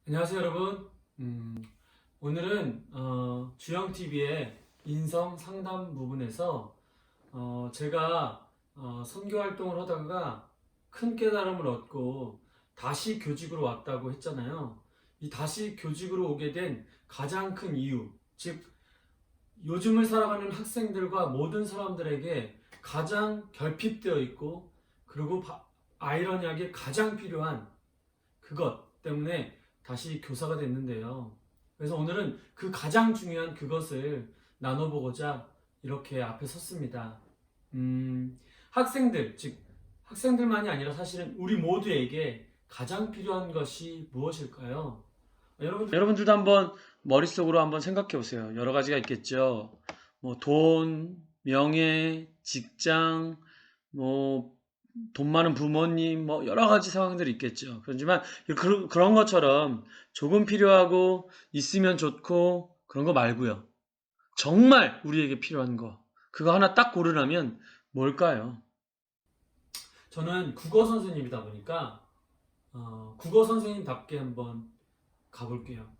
안녕하세요 여러분. 오늘은 주영TV의 인성 상담 부분에서 제가 선교 활동을 하다가 큰 깨달음을 얻고 다시 교직으로 왔다고 했잖아요. 이 다시 교직으로 오게 된 가장 큰 이유, 즉 요즘을 살아가는 학생들과 모든 사람들에게 가장 결핍되어 있고, 그리고 아이러니하게 가장 필요한 그것 때문에 다시 교사가 됐는데요. 그래서 오늘은 그 가장 중요한 그것을 나눠보고자 이렇게 앞에 섰습니다. 학생들, 즉 학생들만이 아니라 사실은 우리 모두에게 가장 필요한 것이 무엇일까요? 여러분들도 한번 머릿속으로 한번 생각해 보세요. 여러 가지가 있겠죠. 뭐 돈, 명예, 직장, 뭐 돈 많은 부모님, 뭐 여러 가지 상황들이 있겠죠. 그렇지만 그런 것처럼 조금 필요하고 있으면 좋고 그런 거 말고요. 정말 우리에게 필요한 거, 그거 하나 딱 고르라면 뭘까요? 저는 국어 선생님이다 보니까 국어 선생님답게 한번 가볼게요.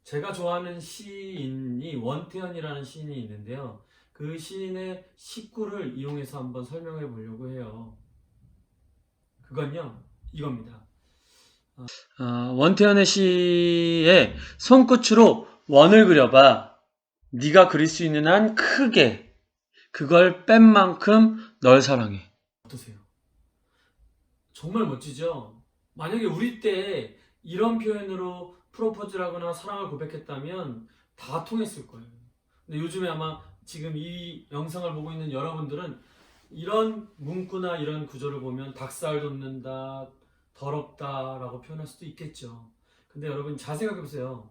제가 좋아하는 시인이 원태현이라는 시인이 있는데요. 그 시인의 식구를 이용해서 한번 설명해 보려고 해요. 그건요, 이겁니다. 원태현의 시에 손끝으로 원을 그려봐. 네가 그릴 수 있는 한 크게. 그걸 뺀 만큼 널 사랑해. 어떠세요? 정말 멋지죠? 만약에 우리 때 이런 표현으로 프로포즈를 하거나 사랑을 고백했다면 다 통했을 거예요. 근데 요즘에 아마 지금 이 영상을 보고 있는 여러분들은 이런 문구나 이런 구조를 보면 닭살 돋는다, 더럽다라고 표현할 수도 있겠죠. 근데 여러분 잘 생각해 보세요.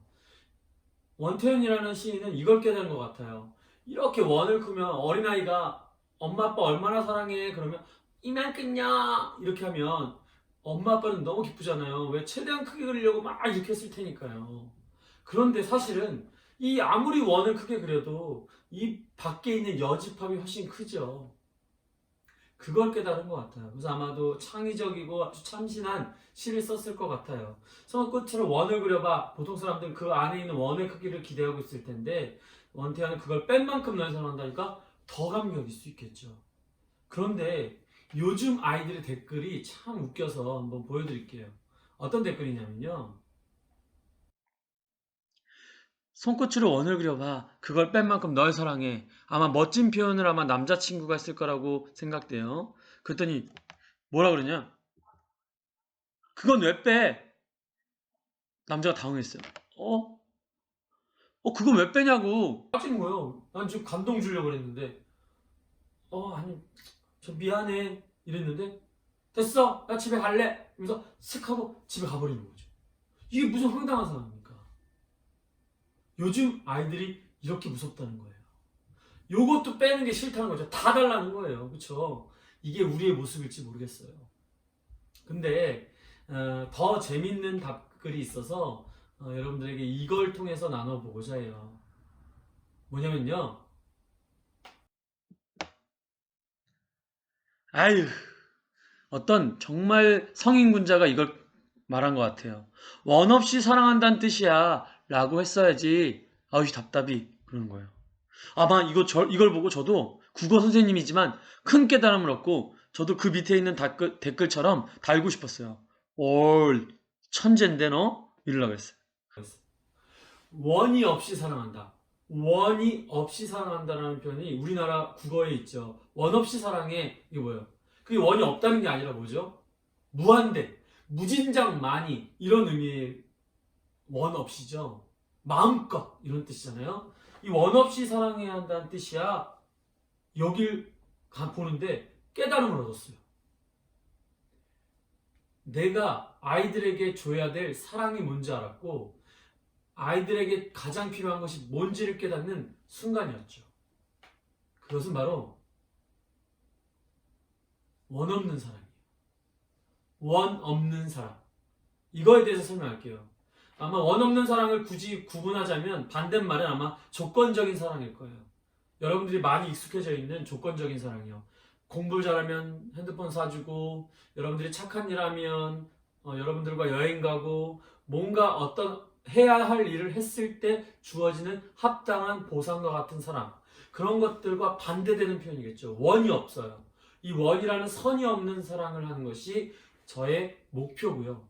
원태현이라는 시인은 이걸 깨달은 것 같아요. 이렇게 원을 그으면 어린아이가 엄마 아빠 얼마나 사랑해 그러면 이만큼요 이렇게 하면 엄마 아빠는 너무 기쁘잖아요. 왜 최대한 크게 그리려고 막 이렇게 했을 테니까요. 그런데 사실은 이 아무리 원을 크게 그려도 이 밖에 있는 여집합이 훨씬 크죠. 그걸 깨달은 것 같아요. 그래서 아마도 창의적이고 아주 참신한 시를 썼을 것 같아요. 손끝으로 원을 그려봐. 보통 사람들은 그 안에 있는 원의 크기를 기대하고 있을 텐데 원태환은 그걸 뺀 만큼 연상한다니까 더 감격일 수 있겠죠. 그런데 요즘 아이들의 댓글이 참 웃겨서 한번 보여드릴게요. 어떤 댓글이냐면요. 손끝으로 원을 그려봐. 그걸 뺀 만큼 널 사랑해. 아마 멋진 표현을 아마 남자친구가 했을 거라고 생각돼요. 그랬더니 뭐라 그러냐? 그건 왜 빼? 남자가 당황했어요. 어? 그건 왜 빼냐고. 빠진 거예요. 난 지금 감동 주려고 그랬는데. 아니, 저 미안해. 이랬는데, 됐어. 나 집에 갈래. 그래서 슥 하고 집에 가버리는 거죠. 이게 무슨 황당한 상황입니까? 요즘 아이들이 이렇게 무섭다는 거예요. 요것도 빼는 게 싫다는 거죠. 다 달라는 거예요. 그쵸? 이게 우리의 모습일지 모르겠어요. 근데, 더 재밌는 답글이 있어서, 여러분들에게 이걸 통해서 나눠보고자 해요. 뭐냐면요. 아유, 어떤 정말 성인군자가 이걸 말한 것 같아요. 원 없이 사랑한다는 뜻이야. 라고 했어야지. 아우, 답답이. 그러는 거예요. 아마 이걸 보고 저도 국어 선생님이지만 큰 깨달음을 얻고 저도 그 밑에 있는 댓글처럼 달고 싶었어요. 올, 천재인데 너? 이러려고 했어요. 원이 없이 사랑한다. 원이 없이 사랑한다라는 표현이 우리나라 국어에 있죠. 원 없이 사랑해. 이게 뭐예요? 그게 원이 없다는 게 아니라 뭐죠? 무한대, 무진장 많이 이런 의미의 원 없이죠. 마음껏 이런 뜻이잖아요. 이 원 없이 사랑해야 한다는 뜻이야. 여길 보는데 깨달음을 얻었어요. 내가 아이들에게 줘야 될 사랑이 뭔지 알았고 아이들에게 가장 필요한 것이 뭔지를 깨닫는 순간이었죠. 그것은 바로 원 없는 사랑이에요. 원 없는 사랑. 이거에 대해서 설명할게요. 아마 원 없는 사랑을 굳이 구분하자면 반대말은 아마 조건적인 사랑일 거예요. 여러분들이 많이 익숙해져 있는 조건적인 사랑이요. 공부 잘하면 핸드폰 사주고, 여러분들이 착한 일 하면 여러분들과 여행 가고, 뭔가 어떤 해야 할 일을 했을 때 주어지는 합당한 보상과 같은 사랑, 그런 것들과 반대되는 표현이겠죠. 원이 없어요. 이 원이라는 선이 없는 사랑을 하는 것이 저의 목표고요.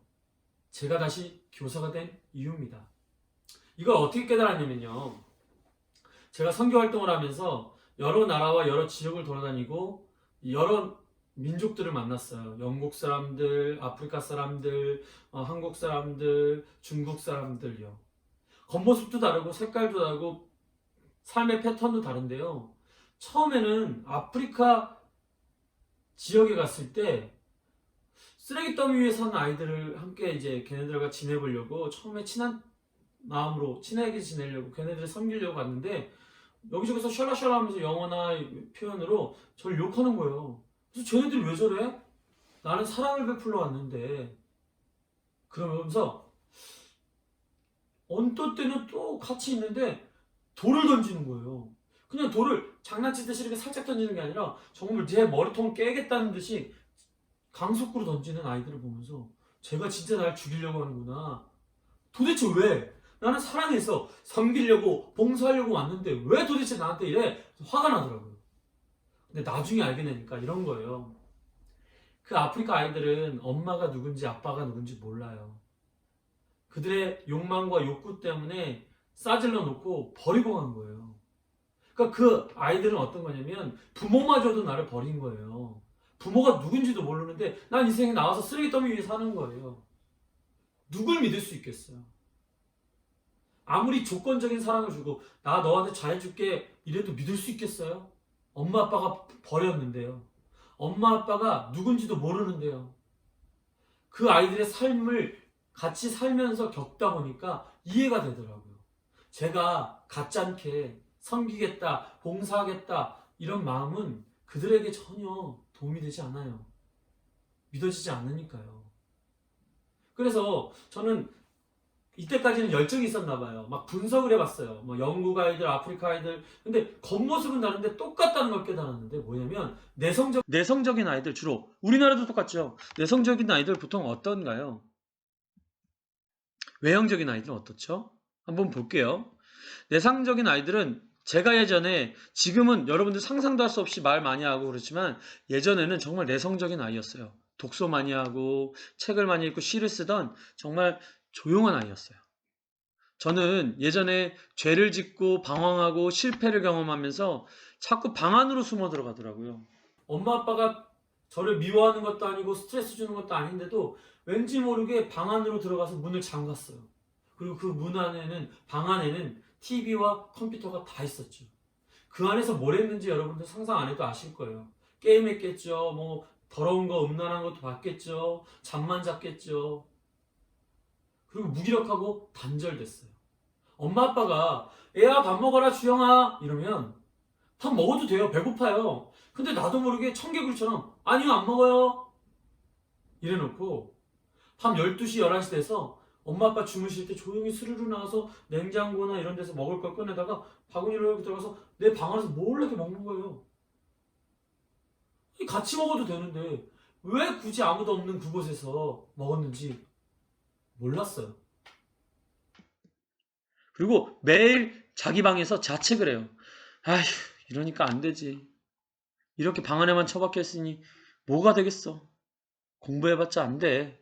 제가 다시 교사가 된 이유입니다. 이걸 어떻게 깨달았냐면요. 제가 선교 활동을 하면서 여러 나라와 여러 지역을 돌아다니고 여러 민족들을 만났어요. 영국 사람들, 아프리카 사람들, 한국 사람들, 중국 사람들요. 겉모습도 다르고 색깔도 다르고 삶의 패턴도 다른데요. 처음에는 아프리카 지역에 갔을 때 쓰레기 더미 위에 사는 아이들을 함께 이제 걔네들과 지내보려고 처음에 친한 마음으로 친하게 지내려고 걔네들을 섬기려고 갔는데 여기저기서 샬라샬라 하면서 영어나 표현으로 저를 욕하는 거예요. 그래서 쟤네들이 왜 저래? 나는 사랑을 베풀러 왔는데. 그러면서 언뜻 때는 또 같이 있는데 돌을 던지는 거예요. 그냥 돌을 장난치듯이 이렇게 살짝 던지는 게 아니라 정말 제 머리통을 깨겠다는 듯이 강속구로 던지는 아이들을 보면서 제가 진짜 날 죽이려고 하는구나. 도대체 왜? 나는 사랑해서 섬기려고 봉사하려고 왔는데 왜 도대체 나한테 이래? 화가 나더라고요. 근데 나중에 알게 되니까 이런 거예요. 그 아프리카 아이들은 엄마가 누군지 아빠가 누군지 몰라요. 그들의 욕망과 욕구 때문에 싸질러 놓고 버리고 간 거예요. 그러니까 그 아이들은 어떤 거냐면 부모마저도 나를 버린 거예요. 부모가 누군지도 모르는데 난 이 세상에 나와서 쓰레기 더미 위에 사는 거예요. 누굴 믿을 수 있겠어요? 아무리 조건적인 사랑을 주고 나 너한테 잘해줄게 이래도 믿을 수 있겠어요? 엄마 아빠가 버렸는데요. 엄마 아빠가 누군지도 모르는데요. 그 아이들의 삶을 같이 살면서 겪다 보니까 이해가 되더라고요. 제가 가짜않게 섬기겠다, 봉사하겠다 이런 마음은 그들에게 전혀 도움이 되지 않아요. 믿어지지 않으니까요. 그래서 저는 이때까지는 열정이 있었나 봐요. 막 분석을 해봤어요. 뭐 영국 아이들, 아프리카 아이들. 근데 겉모습은 다른데 똑같다는 걸 깨달았는데 뭐냐면 내성적인 아이들 주로 우리나라도 똑같죠. 내성적인 아이들 보통 어떤가요? 외형적인 아이들은 어떻죠? 한번 볼게요. 내성적인 아이들은 제가 예전에 지금은 여러분들 상상도 할 수 없이 말 많이 하고 그렇지만 예전에는 정말 내성적인 아이였어요. 독서 많이 하고 책을 많이 읽고 시를 쓰던 정말 조용한 아이였어요. 저는 예전에 죄를 짓고 방황하고 실패를 경험하면서 자꾸 방 안으로 숨어 들어가더라고요. 엄마 아빠가 저를 미워하는 것도 아니고 스트레스 주는 것도 아닌데도 왠지 모르게 방 안으로 들어가서 문을 잠갔어요. 그리고 그 문 안에는, 방 안에는 TV와 컴퓨터가 다 있었죠. 그 안에서 뭘 했는지 여러분들 상상 안 해도 아실 거예요. 게임했겠죠. 뭐 더러운 거 음란한 것도 봤겠죠. 잠만 잤겠죠. 그리고 무기력하고 단절됐어요. 엄마 아빠가 애야 밥 먹어라 주영아 이러면 밥 먹어도 돼요. 배고파요. 근데 나도 모르게 청개구리처럼 아니요 안 먹어요 이래놓고 밤 12시 11시 돼서 엄마 아빠 주무실 때 조용히 스르르 나와서 냉장고나 이런 데서 먹을 걸 꺼내다가 바구니로 이렇게 들어가서 내 방 안에서 몰래 이렇게 먹는 거예요. 같이 먹어도 되는데 왜 굳이 아무도 없는 그곳에서 먹었는지 몰랐어요. 그리고 매일 자기 방에서 자책을 해요. 아휴, 이러니까 안 되지. 이렇게 방 안에만 처박혔으니 뭐가 되겠어. 공부해봤자 안 돼.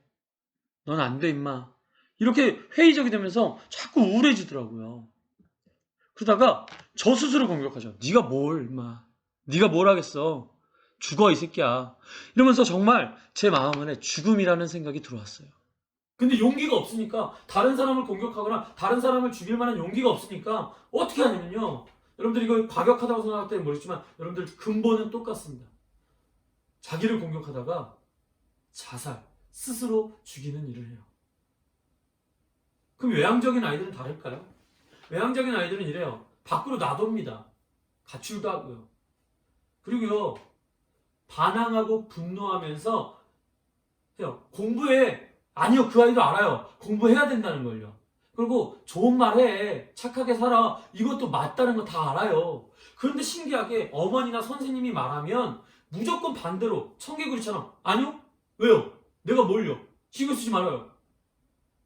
넌 안 돼, 임마. 이렇게 회의적이 되면서 자꾸 우울해지더라고요. 그러다가 저 스스로 공격하죠. 네가 뭘, 임마. 네가 뭘 하겠어. 죽어, 이 새끼야. 이러면서 정말 제 마음 안에 죽음이라는 생각이 들어왔어요. 근데 용기가 없으니까 다른 사람을 공격하거나 다른 사람을 죽일 만한 용기가 없으니까 어떻게 하냐면요. 여러분들 이거 과격하다고 생각할 때는 모르지만 여러분들 근본은 똑같습니다. 자기를 공격하다가 자살, 스스로 죽이는 일을 해요. 그럼 외향적인 아이들은 다를까요? 외향적인 아이들은 이래요. 밖으로 나놉니다. 가출도 하고요. 그리고요. 반항하고 분노하면서 해요. 공부해. 아니요, 그 아이도 알아요. 공부해야 된다는 걸요. 그리고 좋은 말 해. 착하게 살아. 이것도 맞다는 거 다 알아요. 그런데 신기하게 어머니나 선생님이 말하면 무조건 반대로 청개구리처럼 아니요? 왜요? 내가 뭘요? 신경 쓰지 말아요.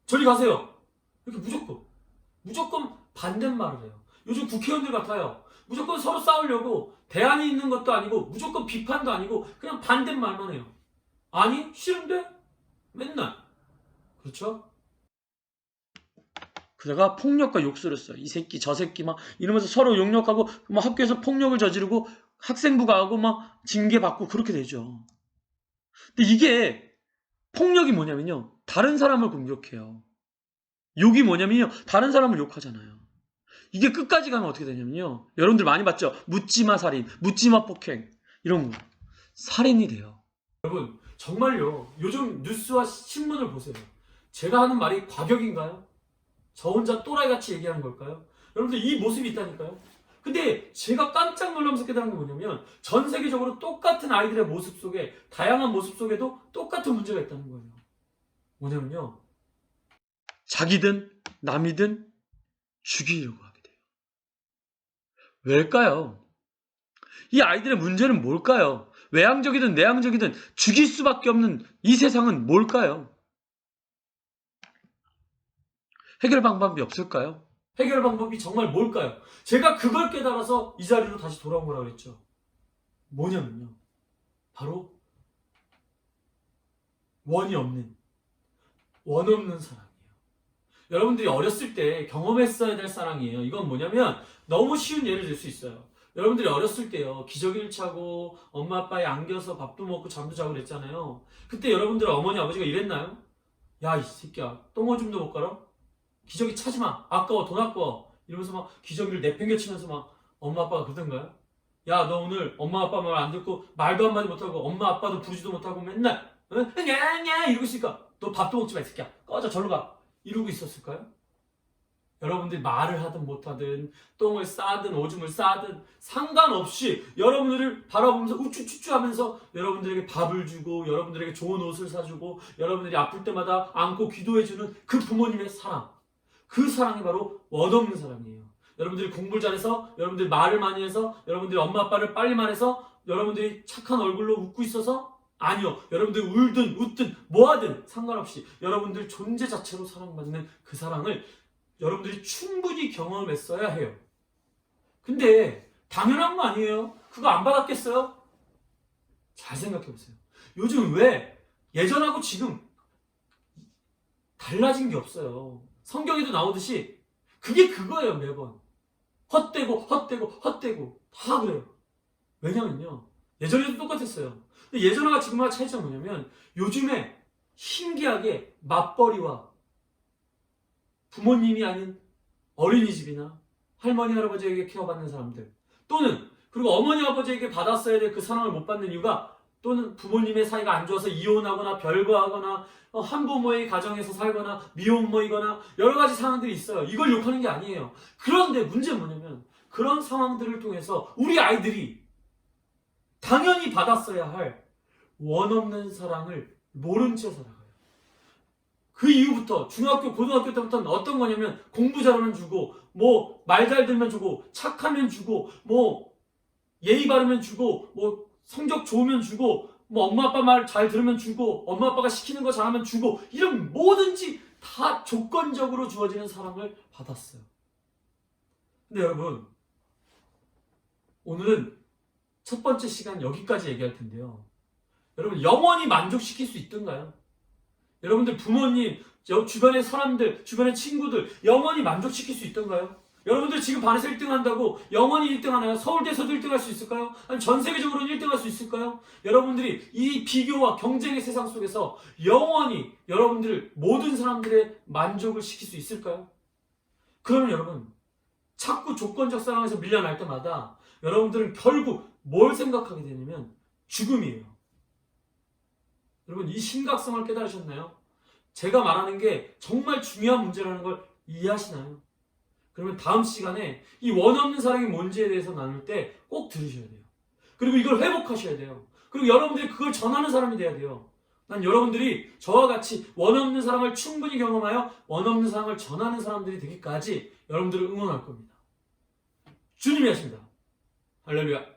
저리 가세요. 이렇게 무조건 반대말을 해요. 요즘 국회의원들 같아요. 무조건 서로 싸우려고 대안이 있는 것도 아니고 무조건 비판도 아니고 그냥 반대말만 해요. 아니 싫은데? 맨날. 그렇죠? 그러다가 폭력과 욕설을 써요. 이 새끼 저 새끼 막 이러면서 서로 욕력하고 막 학교에서 폭력을 저지르고 학생부가 하고 막 징계받고 그렇게 되죠. 근데 이게 폭력이 뭐냐면요. 다른 사람을 공격해요. 욕이 뭐냐면요. 다른 사람을 욕하잖아요. 이게 끝까지 가면 어떻게 되냐면요. 여러분들 많이 봤죠? 묻지마 살인, 묻지마 폭행 이런 거. 살인이 돼요. 여러분 정말요. 요즘 뉴스와 신문을 보세요. 제가 하는 말이 과격인가요? 저 혼자 또라이같이 얘기하는 걸까요? 여러분들 이 모습이 있다니까요. 근데 제가 깜짝 놀라면서 깨달은 게 뭐냐면 전 세계적으로 똑같은 아이들의 모습 속에 다양한 모습 속에도 똑같은 문제가 있다는 거예요. 뭐냐면요. 자기든 남이든 죽이려고 하게 돼요. 왜일까요? 이 아이들의 문제는 뭘까요? 외향적이든 내향적이든 죽일 수밖에 없는 이 세상은 뭘까요? 해결 방법이 없을까요? 해결 방법이 정말 뭘까요? 제가 그걸 깨달아서 이 자리로 다시 돌아온 거라고 그랬죠. 뭐냐면요. 바로 원 없는 사랑이에요. 여러분들이 어렸을 때 경험했어야 될 사랑이에요. 이건 뭐냐면 너무 쉬운 예를 들 수 있어요. 여러분들이 어렸을 때요. 기저귀를 차고 엄마 아빠에 안겨서 밥도 먹고 잠도 자고 그랬잖아요. 그때 여러분들 어머니 아버지가 이랬나요? 야 이 새끼야 똥오줌도 못 갈아? 기저귀 차지 마. 아까워 돈 아까워. 이러면서 막 기저귀를 내팽개치면서 막 엄마 아빠가 그러던가요? 야 너 오늘 엄마 아빠 말 안 듣고 말도 한마디 못하고 엄마 아빠도 부르지도 못하고 맨날 냐 이러고 있으니까 너 밥도 먹지 마 이 새끼야. 꺼져 절로 가. 이러고 있었을까요? 여러분들이 말을 하든 못하든 똥을 싸든 오줌을 싸든 상관없이 여러분들을 바라보면서 우쭈쭈쭈 하면서 여러분들에게 밥을 주고 여러분들에게 좋은 옷을 사주고 여러분들이 아플 때마다 안고 기도해주는 그 부모님의 사랑. 그 사랑이 바로 원없는 사랑이에요. 여러분들이 공부를 잘해서 여러분들이 말을 많이 해서 여러분들이 엄마 아빠를 빨리 말해서 여러분들이 착한 얼굴로 웃고 있어서 아니요. 여러분들 울든 웃든 뭐하든 상관없이 여러분들 존재 자체로 사랑받는 그 사랑을 여러분들이 충분히 경험했어야 해요. 근데 당연한 거 아니에요? 그거 안 받았겠어요? 잘 생각해보세요. 요즘 왜 예전하고 지금 달라진 게 없어요. 성경에도 나오듯이 그게 그거예요. 매번 헛되고 다 그래요. 왜냐면요. 예전에도 똑같았어요. 근데 예전과 지금과 차이점이 뭐냐면 요즘에 신기하게 맞벌이와 부모님이 아닌 어린이집이나 할머니 할아버지에게 케어받는 사람들 또는 그리고 어머니 아버지에게 받았어야 될 그 사랑을 못 받는 이유가 또는 부모님의 사이가 안 좋아서 이혼하거나 별거하거나 한부모의 가정에서 살거나 미혼모이거나 여러 가지 상황들이 있어요. 이걸 욕하는 게 아니에요. 그런데 문제는 뭐냐면 그런 상황들을 통해서 우리 아이들이 당연히 받았어야 할 원없는 사랑을 모른 채 살아가요. 그 이후부터 중학교, 고등학교 때부터는 어떤 거냐면 공부 잘하면 주고 뭐 말 잘 들면 주고 착하면 주고 뭐 예의 바르면 주고 뭐 성적 좋으면 주고 뭐 엄마 아빠 말 잘 들으면 주고 엄마 아빠가 시키는 거 잘하면 주고 이런 뭐든지 다 조건적으로 주어지는 사랑을 받았어요. 근데 여러분 오늘은 첫 번째 시간 여기까지 얘기할 텐데요. 여러분 영원히 만족시킬 수 있던가요? 여러분들 부모님, 주변의 사람들, 주변의 친구들 영원히 만족시킬 수 있던가요? 여러분들 지금 반에서 1등 한다고 영원히 1등 하나요? 서울대에서도 1등 할 수 있을까요? 아니 전 세계적으로는 1등 할 수 있을까요? 여러분들이 이 비교와 경쟁의 세상 속에서 영원히 여러분들 모든 사람들의 만족을 시킬 수 있을까요? 그러면 여러분 자꾸 조건적 사랑에서 밀려날 때마다 여러분들은 결국 뭘 생각하게 되냐면 죽음이에요. 여러분 이 심각성을 깨달으셨나요? 제가 말하는 게 정말 중요한 문제라는 걸 이해하시나요? 그러면 다음 시간에 이 원없는 사랑이 뭔지에 대해서 나눌 때 꼭 들으셔야 돼요. 그리고 이걸 회복하셔야 돼요. 그리고 여러분들이 그걸 전하는 사람이 돼야 돼요. 난 여러분들이 저와 같이 원없는 사랑을 충분히 경험하여 원없는 사랑을 전하는 사람들이 되기까지 여러분들을 응원할 겁니다. 주님이 하십니다. 할렐루야.